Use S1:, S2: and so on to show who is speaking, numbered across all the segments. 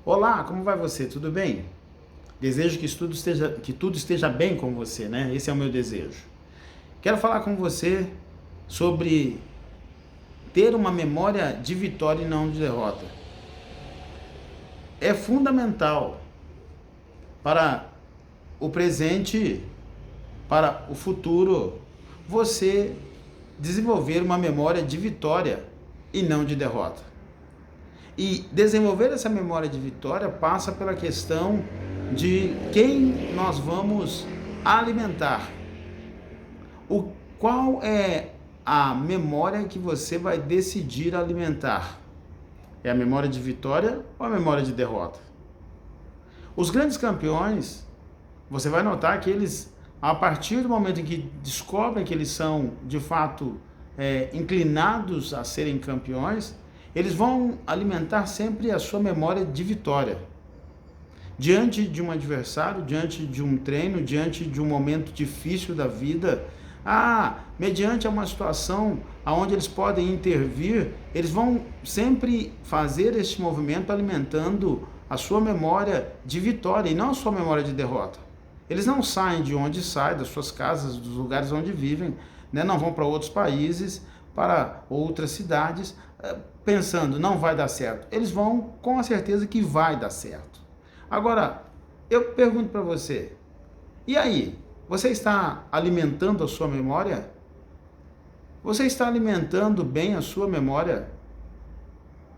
S1: Olá, como vai você? Tudo bem? Desejo que tudo esteja bem com você, né? Esse é o meu desejo. Quero falar com você sobre ter uma memória de vitória e não de derrota. É fundamental para o presente, para o futuro, você desenvolver uma memória de vitória e não de derrota. E desenvolver essa memória de vitória passa pela questão de quem nós vamos alimentar. Qual é a memória que você vai decidir alimentar? É a memória de vitória ou a memória de derrota? Os grandes campeões, você vai notar que eles, a partir do momento em que descobrem que eles são, de fato, inclinados a serem campeões, eles vão alimentar sempre a sua memória de vitória. Diante de um adversário, diante de um treino, diante de um momento difícil da vida, mediante uma situação onde eles podem intervir, eles vão sempre fazer este movimento alimentando a sua memória de vitória e não a sua memória de derrota. Eles não saem de onde saem, das suas casas, dos lugares onde vivem, né? Não vão para outros países, para outras cidades, pensando, não vai dar certo. Eles vão com a certeza que vai dar certo. Agora, eu pergunto para você, e aí? Você está alimentando a sua memória? Você está alimentando bem a sua memória?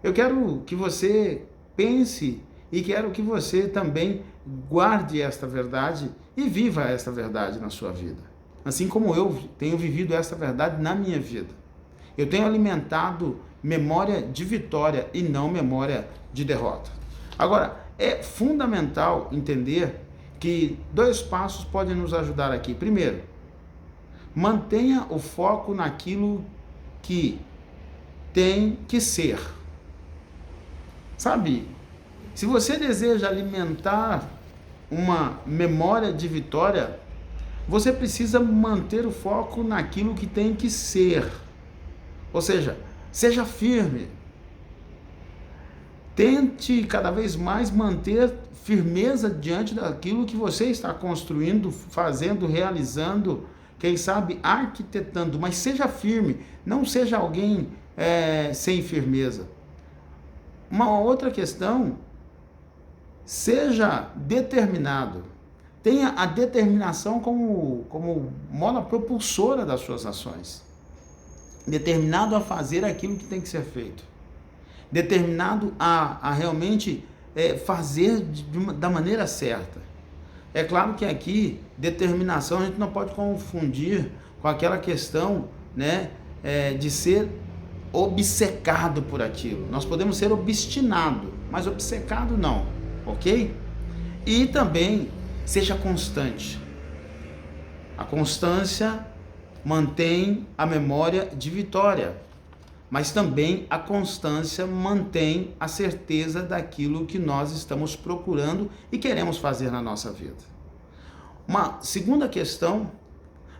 S1: Eu quero que você pense e quero que você também guarde esta verdade e viva esta verdade na sua vida. Assim como eu tenho vivido esta verdade na minha vida. Eu tenho alimentado memória de vitória e não memória de derrota. Agora, é fundamental entender que 2 passos podem nos ajudar aqui. Primeiro, mantenha o foco naquilo que tem que ser. Sabe, se você deseja alimentar uma memória de vitória, você precisa manter o foco naquilo que tem que ser. Ou seja, seja firme. Tente cada vez mais manter firmeza diante daquilo que você está construindo, fazendo, realizando, quem sabe arquitetando, mas seja firme, não seja alguém sem firmeza. Uma outra questão, seja determinado, tenha a determinação como mola propulsora das suas ações, determinado a fazer aquilo que tem que ser feito, determinado a realmente fazer da maneira certa. É claro que aqui, determinação a gente não pode confundir com aquela questão, né, de ser obcecado por aquilo. Nós podemos ser obstinado, mas obcecado não, ok? E também seja constante. A constância mantém a memória de vitória, mas também a constância mantém a certeza daquilo que nós estamos procurando e queremos fazer na nossa vida. Uma segunda questão,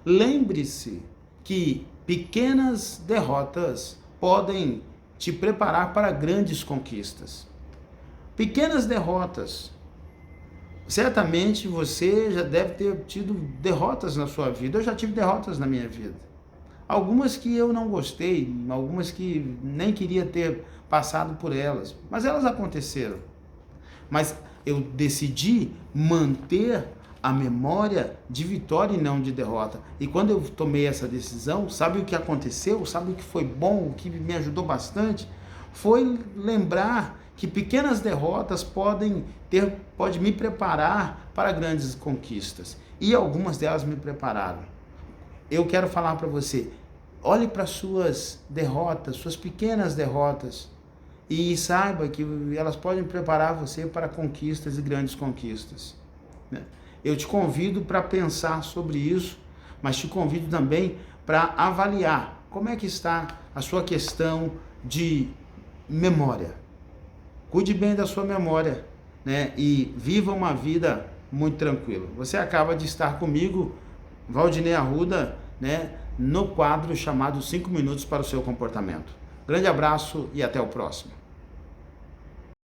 S1: lembre-se que pequenas derrotas podem te preparar para grandes conquistas. Pequenas derrotas. Certamente você já deve ter tido derrotas na sua vida. Eu já tive derrotas na minha vida. Algumas que eu não gostei, algumas que nem queria ter passado por elas, mas elas aconteceram. Mas eu decidi manter a memória de vitória e não de derrota. E quando eu tomei essa decisão, sabe o que aconteceu? Sabe o que foi bom, o que me ajudou bastante? Foi lembrar que pequenas derrotas podem me preparar para grandes conquistas. E algumas delas me prepararam. Eu quero falar para você, olhe para suas derrotas, suas pequenas derrotas, e saiba que elas podem preparar você para conquistas e grandes conquistas. Eu te convido para pensar sobre isso, mas te convido também para avaliar como é que está a sua questão de memória. Cuide bem da sua memória, né? E viva uma vida muito tranquila. Você acaba de estar comigo, Valdinei Arruda, né, no quadro chamado 5 minutos para o seu comportamento. Grande abraço e até o próximo.